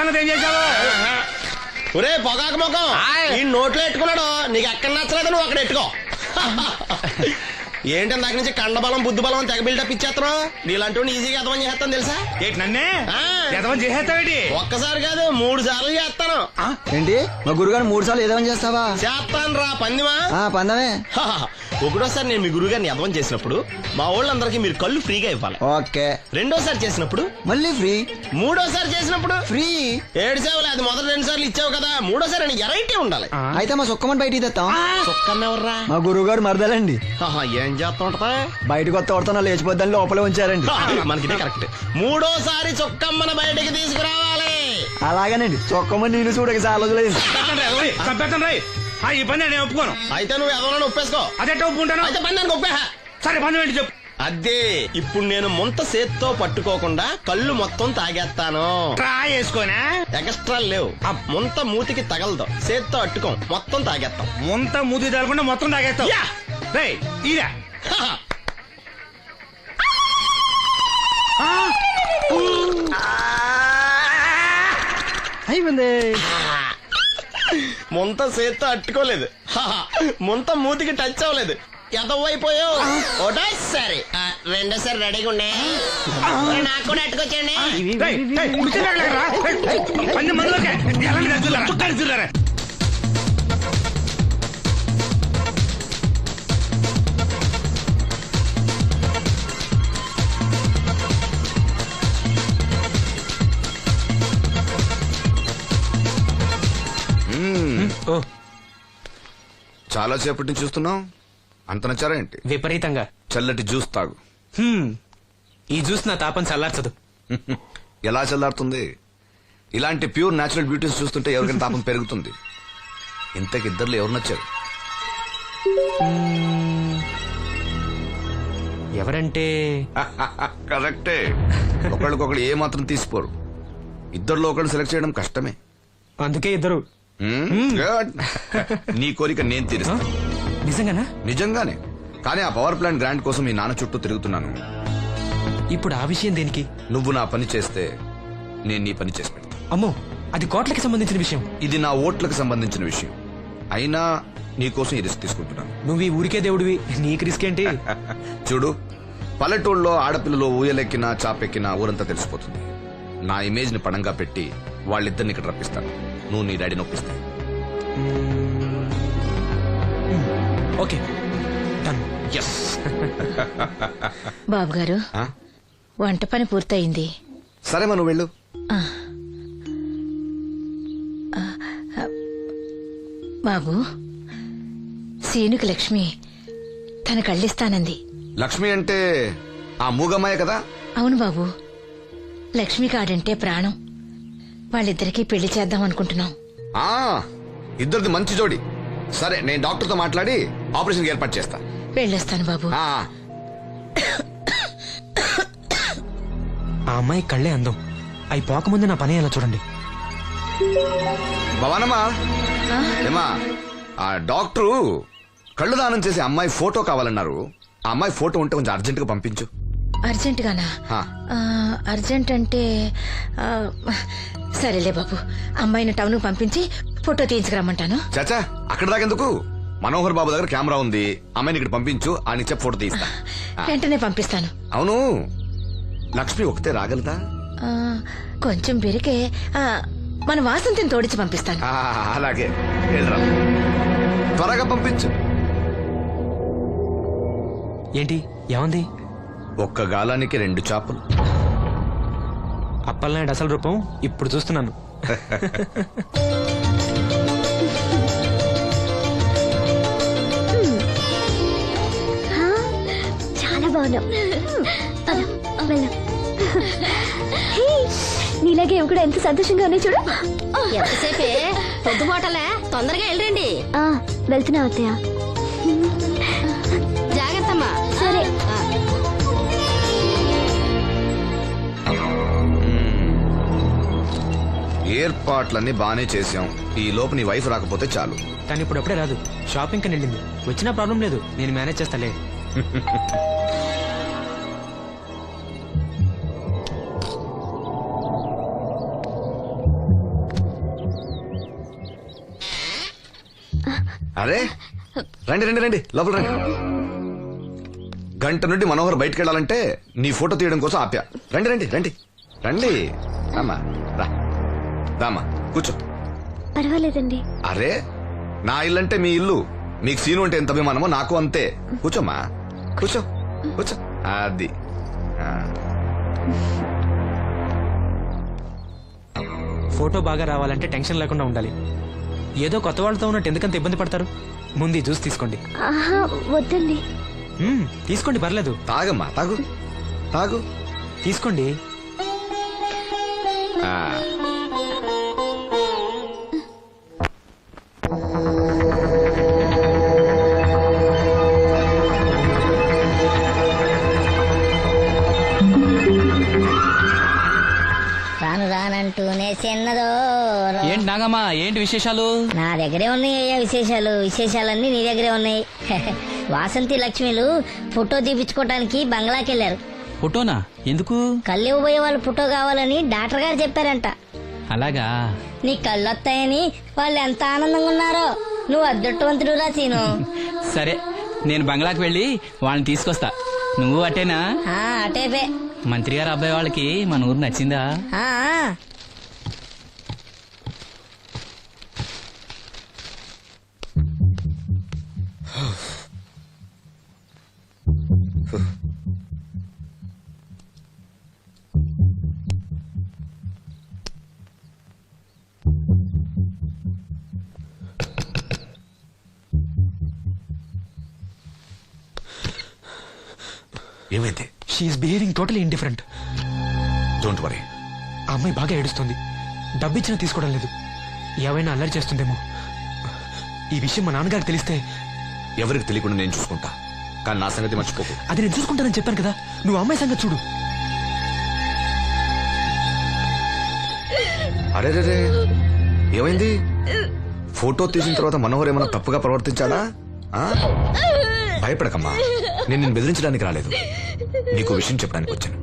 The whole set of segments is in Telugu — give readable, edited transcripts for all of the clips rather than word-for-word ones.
సంగతి ఏం చేశావు? ఒరే పొగాకు ముఖం, ఈ నోట్లో ఎట్టుకున్నాడు. నీకు ఎక్కడ నచ్చలేదు, నువ్వు అక్కడ ఎట్టుకో. ఏంటి దాని నుంచి కండబలం బుద్ధి బలం తెగ బిల్డప్ ఇచ్చేస్తున్నావు. నీలాంటి ఈజీగా అర్థం చేస్తాను తెలుసా? ఏంటి నన్నే ఎదవం చేసేస్తావేంటి? ఒక్కసారి కాదు 3 సార్లు చేస్తాను. ఏంటి మా గురుగారు 3 సార్లు ఏదేమని చేస్తావా? చేస్తాను రా పందిమా. పందమే. ఒకటోసారి నేను మీ గురువు గారిని అర్థం చేసినప్పుడు మా వాళ్ళందరికీ మీరు కళ్ళు ఫ్రీగా ఇవ్వాలి. ఓకే. రెండోసారి చేసినప్పుడు మళ్ళీ ఫ్రీ. మూడోసారి చేసినప్పుడు ఫ్రీ. 7 సేవలు అది మొదటి 2 సార్లు ఇచ్చావు కదా, మూడోసారి ఎరైటీ ఉండాలి. అయితే మా సుక్కమని బయటికి తెస్తాం. సుక్కమ్మెవర్రా? మా గురువు గారు మరదలండి. ఏం చేస్తా ఉంటదా? బయటకు వస్తా లేచిపోద్దని లోపలే ఉంచారండి. మనకి కరెక్ట్. మూడోసారి చుక్కమ్మన బయటికి తీసుకురావాలి. అలాగేనండి. చొక్కమని నేను చూడక చాలా రోజులైంది. ఈ పని నేను ఒప్పుకోను. అయితే నువ్వు ఎవరైనా ఒప్పేసుకో. అదే ఒప్పుకుంటాను. అయితే పని నేను ఒప్పేహా. సరే పని ఏంటి చెప్పు. అదే ఇప్పుడు నేను ముంత చేత్తో పట్టుకోకుండా కళ్ళు మొత్తం తాగేస్తాను. ట్రై చేసుకోనా? ఎక్స్ట్రా లేవు. ముంత మూతికి తగలదు, చేత్తో అట్టుకోం, మొత్తం తాగేస్తాం. ముంత మూతి తగలకుండా మొత్తం తాగేస్తావు. ఇదా అయిపోయింది. ముంత చేత్తో అట్టుకోలేదు, ముంత మూతికి టచ్ అవ్వలేదు. ఎంతవైపోయావు? ఒకటోసారి రెండోసారి రెడీగా ఉండే. నాకు కూడా అట్టుకొచ్చండి. చాలా సేపటి నుంచి చూస్తున్నావు. అంత నచ్చారా ఏంటి? విపరీతంగా. చల్లటి జ్యూస్ తాగు. ఈ జ్యూస్ నా తాపం చల్లార్చదు. ఎలా చల్లారుతుంది? ఇలాంటి ప్యూర్ న్యాచురల్ బ్యూటీస్ చూస్తుంటే ఎవరికైనా తాపం పెరుగుతుంది. ఇంతకి ఇద్దరులో ఎవరు నచ్చారు? ఎవరంటే? కరెక్టే. ఒకళ్ళకొకళ్ళు ఏ మాత్రం తీసిపోరు. ఇద్దరులో ఒకళ్ళు సెలెక్ట్ చేయడం కష్టమే. అందుకే ఇద్దరు. Good. నీ కోరిక నేను తీరుస్తాను. నిజంగానా? నిజంగానే. కానీ ఆ పవర్ ప్లాంట్ గ్రాంట్ కోసం మీ నాన్న చుట్టూ తిరుగుతున్నాను. ఇప్పుడు ఆ విషయం దేనికి? నువ్వు నా పని చేస్తే నేను నీ పని చేసి పెడతా. అమ్మో, అది కోట్లకి సంబంధించిన విషయం. ఇది నా ఓట్లకు సంబంధించిన విషయం. అయినా నీకోసం ఈ రిస్క్ తీసుకుంటున్నాను. నువ్వు ఈ ఊరికే దేవుడివి, నీకు రిస్క్ ఏంటి? చూడు, పల్లెటూళ్ళలో ఆడపిల్లలు ఊయలెక్కినా చాపెక్కినా ఊరంతా తెలిసిపోతుంది. నా ఇమేజ్ ని పణంగా పెట్టి వాళ్ళిద్దరిని ఇక్కడ రప్పిస్తాను. నువ్వు నీ డాడీ నొప్పిస్తాయి. Okay, done. బాబు గారు, వంట పని పూర్తయింది. సరే మనం వెళ్ళు. బాబు, సీనుకి లక్ష్మి తన కళ్ళిస్తానంది. లక్ష్మి అంటే ఆ మూగమ్మాయ కదా? అవును బాబు, లక్ష్మి కాడంటే ప్రాణం. వాళ్ళిద్దరికీ పెళ్లి చేద్దాం అనుకుంటున్నాం. ఇద్దరిది మంచి జోడి. సరే, నేను డాక్టర్ తో మాట్లాడి ఆపరేషన్ ఏర్పాటు చేస్తా. వెళ్ళొస్తాను బాబు. ఆ అమ్మాయి కళ్ళే అందం. అవి పోకముందు నా పని ఎలా చూడండి. భవానమ్మా, ఏమా, ఆ డాక్టరు కళ్ళు దానం చేసే అమ్మాయి ఫోటో కావాలన్నారు. ఆ అమ్మాయి ఫోటో ఉంటే కొంచెం అర్జెంట్ గా పంపించు. అర్జెంట్ గానా? అర్జెంట్ అంటే సరేలే బాబు, అమ్మాయిని టౌన్ పంపించి ఫోటో తీయించుకురమ్మంటాను. చాచా, అక్కడ దాకెందుకు? మనోహర్ బాబు దగ్గర కెమెరా ఉంది. అమ్మాయిని ఇక్కడ పంపించు, ఆయన చెప్పి ఫోటో తీస్తా. వెంటనే పంపిస్తాను. అవును, లక్ష్మి ఒకతే రాగలదా? కొంచెం బెరికే. మన వాసంతిని తోడిచి పంపిస్తాను. అలాగే, త్వరగా పంపించు. ఏంటి, ఏమంది? ఒక్క గాలానికి 2 చేపలు. అప్పలనాయుడు అసలు రూపం ఇప్పుడు చూస్తున్నాను. చాలా బాగున్నావు. నీలాగే కూడా ఎంత సంతోషంగా ఉన్నాయి చూడు. ఎంతసేపే పొద్దుబాటలే, తొందరగా వెళ్ళండి. వెళ్తున్నా అత్తయ్య. జాగ్రత్తమ్మా. సరే. ఏర్పాట్లన్నీ బానే చేసాం. ఈ లోపు నీ వైఫ్ రాకపోతే చాలు. కానీ ఇప్పుడు అప్పుడే రాదు, షాపింగ్ కని వెళ్ళింది. వచ్చినా ప్రాబ్లం లేదు, నేను మేనేజ్ చేస్తాలే. అరే రండి రండి రండి లోపల రండి. గంట నుండి మనోహర్ బయటకు వెళ్ళాలంటే నీ ఫోటో తీయడం కోసం ఆప్యా. రండి రండి రండి రండి రామా రా రామా కూర్చో. పర్వాలేదండి. అరే నా ఇల్లు అంటే మీ ఇల్లు, మీకు సీను అంటే ఎంత అభిమానమో నాకు అంతే. కూర్చోమ్మా కూర్చో కూర్చో. అది ఆ. ఫోటో బాగా రావాలంటే టెన్షన్ లేకుండా ఉండాలి. ఏదో కొత్త వాళ్ళతో ఉన్నట్టు ఎందుకంత ఇబ్బంది పడతారు? ముందు ఈ జ్యూస్ తీసుకోండి. ఆహా, వద్దండి. తీసుకోండి, పర్లేదు. తాగమ్మా తాగు తాగు. తీసుకోండి. ఆ. రాను రానంటూనే చిన్నదో. ఏంటి నాగమ్మా, ఏంటి విశేషాలు? నా దగ్గరే ఉన్నాయి అయ్యా విశేషాలు. విశేషాలన్నీ నీ దగ్గరే ఉన్నాయి. వాసంతి లక్ష్మిలు ఫోటో తీపించుకోవటానికి బంగ్లాకి వెళ్ళారు. ఫోటోనా? ఎందుకు? కళ్ళు ఇవ్వబోయే వాళ్ళు ఫోటో కావాలని డాక్టర్ గారు చెప్పారంట. అలాగా? నీ కళ్ళు వస్తాయని వాళ్ళు ఎంత ఆనందంగా ఉన్నారో. నువ్వు అదృష్టవంతుడు రా సీను. సరే, నేను బంగ్లాకి వెళ్ళి వాళ్ళని తీసుకొస్తా. నువ్వు అటేనా? అటేపే. మంత్రి గారు అబ్బాయి వాళ్ళకి మన ఊరు నచ్చిందా? ఏమైంది? She's behaving totally indifferent. Don't worry. ఆ అమ్మాయి బాగా ఏడుస్తుంది. డబ్బిచ్చినా తీసుకోవడం లేదు. ఏవైనా అల్లరి చేస్తుందేమో. ఈ విషయం మా నాన్నగారికి తెలిస్తే? ఎవరికి తెలియకుండా నేను చూసుకుంటా, కానీ నా సంగతి మర్చిపోకు. అది నేను చూసుకుంటానని చెప్పాను కదా. నువ్వు అమ్మాయి సంగతి చూడు. అరే రే ఏమైంది? ఫోటో తీసిన తర్వాత మనోహర్ ఏమైనా తప్పుగా ప్రవర్తించాడా? ఆ? భయపడకమ్మా, నేను నిన్ను బెదిరించడానికి రాలేదు, నీకు విషయం చెప్పడానికి వచ్చాను.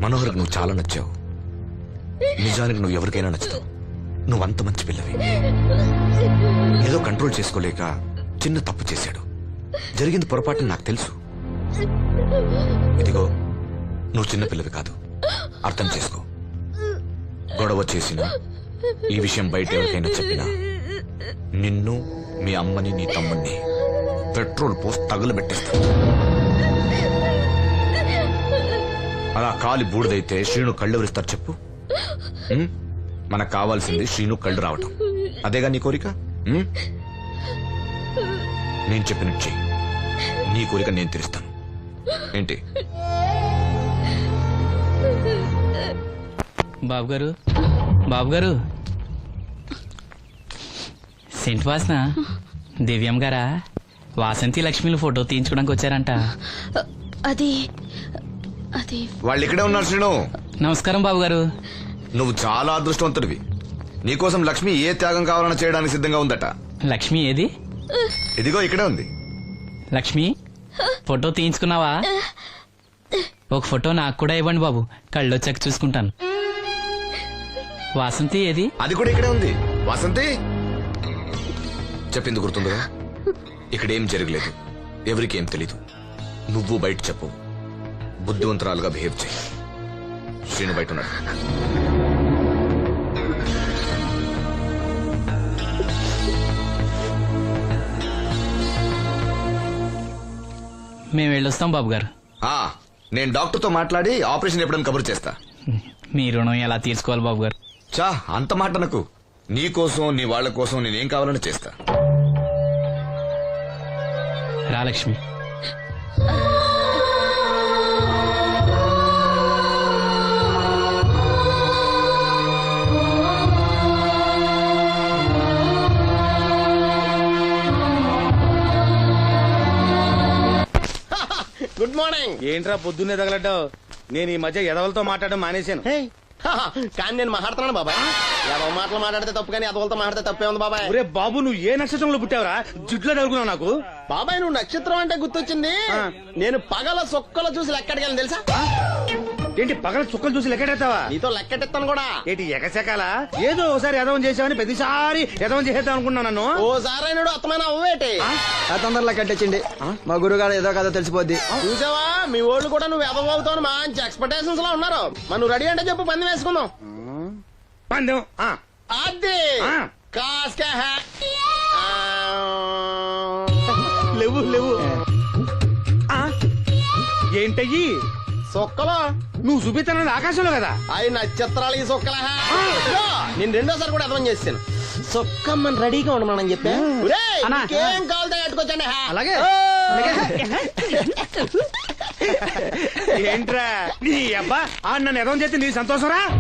మనోహర్కి నువ్వు చాలా నచ్చావు. నిజానికి నువ్వు ఎవరికైనా నచ్చుతావు. నువ్వంత మంచి పిల్లవి. ఏదో కంట్రోల్ చేసుకోలేక చిన్న తప్పు చేశాడు. జరిగింది పొరపాటు నాకు తెలుసు. ఇదిగో, నువ్వు చిన్న పిల్లవి కాదు, అర్థం చేసుకో. గొడవ చేసినా, ఈ విషయం బయట ఎవరికైనా చెప్పినా నిన్ను, మీ అమ్మని, నీ తమ్ముణ్ణి పెట్రోల్ పోసి తగులబెట్టేస్తా. అలా కాలి బూడిదైతే శ్రీను కళ్ళు ఎవరిస్తారు చెప్పు? మనకు కావాల్సింది శ్రీను కళ్ళు రావటం. అదేగా నీ కోరిక? నేను చెప్పినట్టు చెయ్యి, నీ కోరిక నేను తీరుస్తాను. ఏంటి? బాబు గారు, బాబు గారు, సెంట్ వాసన దివ్యం గారా? వాసంతి లక్ష్మిలు ఫోటో తీయించుకోవడానికి వచ్చారంట. అది అది వాళ్ళు ఇక్కడే ఉన్నారు శ్రీను. నమస్కారం బాబు గారు. నువ్వు చాలా అదృష్టవంతుడివి. నీకోసం లక్ష్మి ఏ త్యాగం కావాలన్నా చేయడానికి సిద్ధంగా ఉందట. లక్ష్మి ఏది? ఇదిగో ఇక్కడే ఉంది. లక్ష్మి, ఫోటో తీయించుకున్నావా? ఒక ఫోటో నాకు కూడా ఇవ్వండి బాబు, కళ్ళు వచ్చాక చూసుకుంటాను. వాసంతి ఏది? అది కూడా ఇక్కడే ఉంది. వాసంతి చెప్పింది గుర్తుందిగా? ఇక్కడేం జరగలేదు, ఎవరికి ఏం తెలీదు. నువ్వు బయట చెప్పు, బుద్ధివంతురాలుగా బిహేవ్ చేయి. శ్రీను బయట ఉన్నాడు. మేము వెళ్ళొస్తాం బాబు గారు. నేను డాక్టర్తో మాట్లాడి ఆపరేషన్ ఎప్పుడైనా కబురు చేస్తా. మీ రుణం ఎలా తీర్చుకోవాలి బాబు గారు? చా, అంత మాట నాకు. నీ కోసం, నీ వాళ్ళ కోసం నేనేం కావాలని చేస్తా. రా లక్ష్మి. Good morning. ఏంట్రా పొద్దున్నే తగలడ్డావు? నేను ఈ మధ్య ఎదవలతో మాట్లాడడం మానేశాను. కానీ నేను మాట్లాడుతున్నాను బాబాయ్. ఏదో మాటలు మాట్లాడితే తప్పు కానీ అదోలతో మాట్లాడితే తప్పే ఉంది బాబాయ్. ఒరే బాబు నువ్వు ఏ నక్షత్రంలో పుట్టావురా జుట్లో తగులుకున్నావు నాకు. బాబాయ్ నువ్వు నక్షత్రం అంటే గుర్తొచ్చింది. నేను పగల సొక్కలు చూసి లెక్కడికి తెలుసా? ఏంటి పగల చుక్కలు చూసి లెక్కెడతావా? నీతో లెక్కెట్టిస్తాను కూడా. ఏంటి ఎగసెకాల ఏదో ఒకసారి ఎదవం చేసావని ప్రతిసారి ఎదవం చేసేద్దాం అనుకున్నా నన్ను. ఓసారి అయినాడు అత్తమైన అవ్వేటి. ఆ తొందరలో కట్టించండి, మా గురుగారు ఏదో కథ తెలిసిపోద్ది. చూసావా మీ ఓళ్ళు కూడా నువ్వు ఎదవవుతావు మంచి ఎక్స్పెక్టేషన్స్ లో ఉన్నారు. మరి నువ్వు రెడీ అంటే చెప్పు పందెం వేసుకుందాం. పందెం అది ఆ. కాస్క లేవు లేవు. ఏంటయ్యి సొక్కలో నువ్వు చూపిస్తానది ఆకాశంలో కదా. అవి నక్షత్రాలు ఈ సొక్కల. నేను రెండోసారి కూడా అర్థం చేస్తాను. సొక్కమ్మని రెడీగా ఉండమని చెప్పా. ఏం కావాలి కట్టుకోవచ్చండి. అలాగే ఏంట్రా నీ అబ్బా నన్ను ఎదవం చేస్తే నీ సంతోషరా?